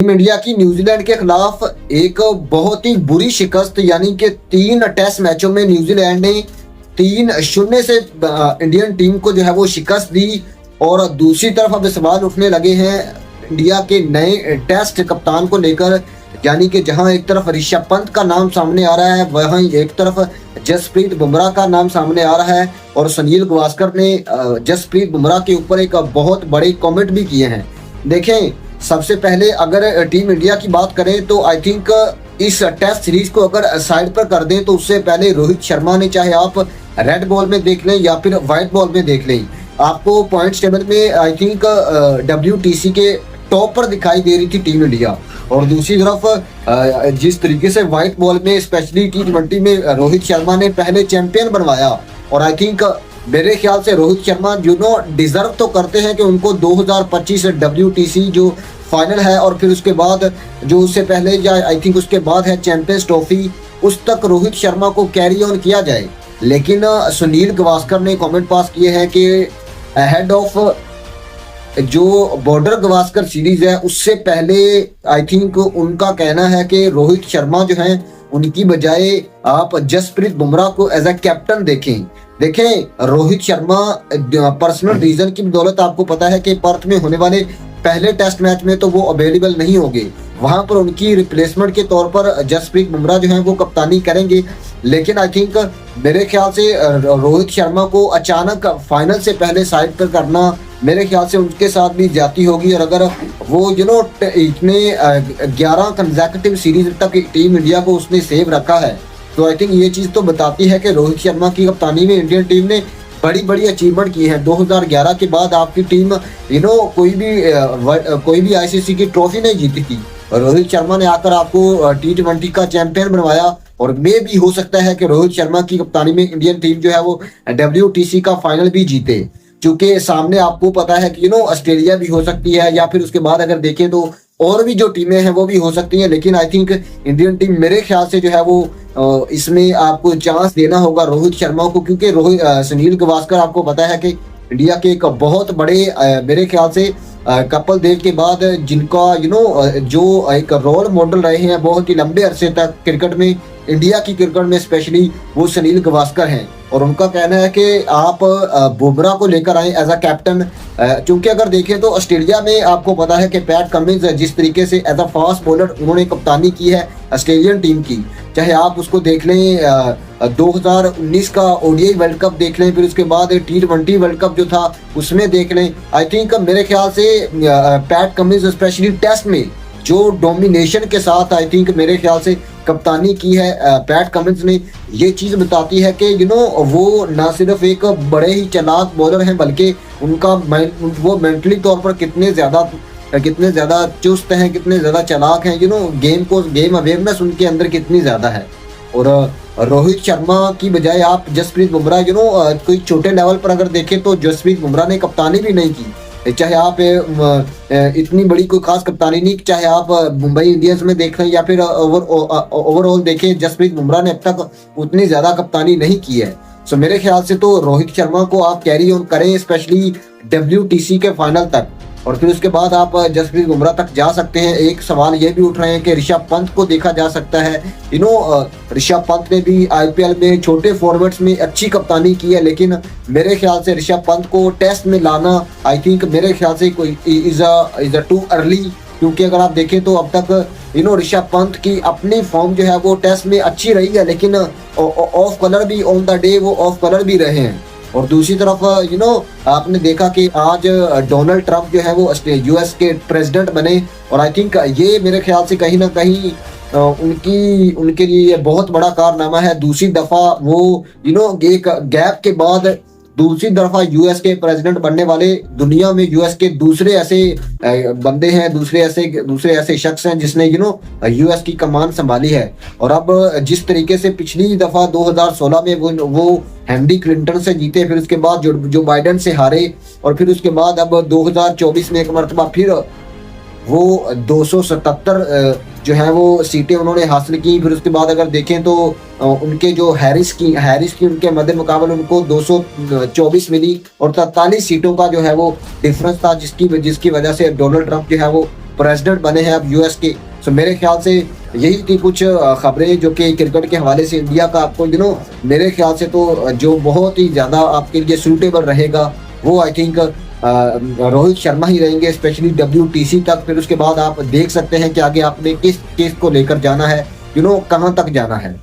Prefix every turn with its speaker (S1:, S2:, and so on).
S1: Team India की New Zealand के खिलाफ एक बहुत ही बुरी शिकस्त, यानी कि 3 टेस्ट मैचों में न्यूजीलैंड ने 3-0 से इंडियन टीम को जो है वो शिकस्त दी। और दूसरी तरफ अब सवाल उठने लगे हैं इंडिया के नए टेस्ट कप्तान को लेकर, यानी कि जहां एक तरफ ऋषभ पंत का नाम सामने आ रहा है, वहीं एक तरफ जसप्रीत बुमराह का नाम सामने आ रहा है। और सुनील गावस्कर ने जसप्रीत बुमराह के ऊपर एक बहुत बड़े कमेंट भी किए हैं। देखें, सबसे पहले अगर टीम इंडिया की बात करें तो आई थिंक इस टेस्ट सीरीज को अगर साइड पर कर दें तो उससे पहले रोहित शर्मा ने, चाहे आप रेड बॉल में देख लें या फिर व्हाइट बॉल में देख लें, आपको पॉइंट्स टेबल में आई थिंक WTC के टॉप पर दिखाई दे रही थी टीम इंडिया। और दूसरी तरफ जिस तरीके से व्हाइट बॉल में स्पेशली T20 में रोहित शर्मा ने पहले चैंपियन बनवाया, और आई थिंक मेरे ख्याल से रोहित शर्मा डिजर्व तो करते हैं कि उनको 2025 WTC जो फाइनल है और फिर उसके बाद जो उससे पहले या आई थिंक उसके बाद है चैंपियंस ट्रॉफी, उस तक रोहित शर्मा को कैरी ऑन किया जाए। लेकिन सुनील गावस्कर ने कमेंट पास किए हैं कि अहेड ऑफ जो बॉर्डर गावस्कर सीरीज है उससे पहले आई थिंक उनका कहना है कि रोहित शर्मा जो हैं उनकी बजाय आप जसप्रीत बुमराह को एज अ कैप्टन देखें। रोहित शर्मा पर्सनल रीजन की बदौलत आपको पता है कि पर्थ में होने वाले पहले टेस्ट मैच में तो वो अवेलेबल नहीं होंगे, वहां पर उनकी रिप्लेसमेंट के तौर पर जसप्रीत बुमराह जो हैं वो कप्तानी करेंगे। लेकिन आई थिंक मेरे ख्याल से रोहित शर्मा को अचानक फाइनल से पहले साइड पर करना मेरे ख्याल से उनके साथ भी जाती होगी। और अगर वो इतने 11 कंसेक्यूटिव सीरीज तक टीम इंडिया को उसने सेव रखा है, तो आई थिंक ये चीज़ तो बताती है कि रोहित शर्मा की कप्तानी में इंडियन टीम ने बड़ी बड़ी अचीवमेंट की है। 2011 के बाद आपकी टीम कोई भी ICC की ट्रॉफी नहीं जीती थी, रोहित शर्मा ने आकर आपको T20 का चैंपियन बनवाया। और मे भी हो सकता है कि रोहित शर्मा की कप्तानी में इंडियन टीम जो है वो WTC का फाइनल भी जीते, क्योंकि सामने आपको पता है कि ऑस्ट्रेलिया भी हो सकती है, या फिर उसके बाद अगर देखें तो और भी जो टीमें हैं वो भी हो सकती हैं। लेकिन आई थिंक इंडियन टीम मेरे ख्याल से जो है वो इसमें आपको चांस देना होगा रोहित शर्मा को, क्योंकि सुनील गावस्कर आपको पता है कि इंडिया के एक बहुत बड़े मेरे ख्याल से कपिल देव के बाद जिनका जो एक रोल मॉडल रहे हैं बहुत ही लंबे अरसे तक क्रिकेट में, इंडिया की क्रिकेट में स्पेशली, वो सुनील गावस्कर हैं। और उनका कहना है कि आप बुमराह को लेकर आए एज अ कैप्टन, क्योंकि अगर देखें तो ऑस्ट्रेलिया में आपको पता है कि पैट कमिंस जिस तरीके से एज अ फास्ट बॉलर उन्होंने कप्तानी की है ऑस्ट्रेलियन टीम की, चाहे आप उसको देख लें 2019 का ODI वर्ल्ड कप देख लें, फिर उसके बाद T20 वर्ल्ड कप जो था उसमें देख लें। आई थिंक मेरे ख्याल से पैट कमिंस स्पेशली टेस्ट में जो डोमिनेशन के साथ आई थिंक मेरे ख्याल से कप्तानी की है पैट कमिंस ने, ये चीज़ बताती है कि वो ना सिर्फ एक बड़े ही चालाक बॉलर हैं, बल्कि उनका वो मेंटली तौर पर कितने ज़्यादा चुस्त हैं, कितने ज़्यादा चालाक हैं, गेम अवेयरनेस उनके अंदर कितनी ज़्यादा है। और रोहित शर्मा की बजाय आप जसप्रीत बुमराह कोई छोटे लेवल पर अगर देखें तो जसप्रीत बुमराह ने कप्तानी भी नहीं की, चाहे आप इतनी बड़ी कोई खास कप्तानी नहीं, चाहे आप मुंबई इंडियंस में देख लें या फिर ओवरऑल देखें, जसप्रीत बुमराह ने अब तक उतनी ज़्यादा कप्तानी नहीं की है। सो मेरे ख्याल से तो रोहित शर्मा को आप कैरी ऑन करें स्पेशली WTC के फाइनल तक, और फिर उसके बाद आप जसप्रीत बुमराह तक जा सकते हैं। एक सवाल ये भी उठ रहे हैं कि ऋषभ पंत को देखा जा सकता है। ऋषभ पंत ने भी IPL में छोटे फॉर्मेट्स में अच्छी कप्तानी की है, लेकिन मेरे ख्याल से ऋषभ पंत को टेस्ट में लाना आई थिंक मेरे ख्याल से कोई इज अ टू अर्ली, क्योंकि अगर आप देखें तो अब तक ऋषभ पंत की अपनी फॉर्म जो है वो टेस्ट में अच्छी रही है, लेकिन ऑफ कलर भी ऑन द डे वो ऑफ कलर भी रहे हैं। और दूसरी तरफ आपने देखा कि आज डोनाल्ड ट्रंप जो है वो US के प्रेसिडेंट बने, और आई थिंक ये मेरे ख्याल से कहीं ना कहीं उनके लिए बहुत बड़ा कारनामा है। दूसरी दफ़ा वो एक गैप के बाद दूसरी दफ़ा US के प्रेसिडेंट बनने वाले दुनिया में US के दूसरे ऐसे बंदे हैं, दूसरे ऐसे शख्स हैं जिसने US की कमान संभाली है। और अब जिस तरीके से पिछली दफ़ा 2016 में वो हेनरी क्लिंटन से जीते, फिर उसके बाद जो बाइडेन से हारे, और फिर उसके बाद अब 2024 में एक मरतबा फिर वो 277 जो है वो सीटें उन्होंने हासिल की। फिर उसके बाद अगर देखें तो उनके जो हैरिस की उनके मध्य मुकाबले उनको 224 मिली, और 43 सीटों का जो है वो डिफरेंस था, जिसकी वजह से डोनाल्ड ट्रंप जो है वो प्रेसिडेंट बने हैं अब यूएस के। सो मेरे ख्याल से यही थी कुछ खबरें जो कि क्रिकेट के हवाले से इंडिया का। आपको मेरे ख्याल से तो जो बहुत ही ज़्यादा आपके लिए सूटेबल रहेगा वो आई थिंक रोहित शर्मा ही रहेंगे, स्पेशली WTC तक। फिर उसके बाद आप देख सकते हैं कि आगे आपने किस केस को लेकर जाना है, कहाँ तक जाना है।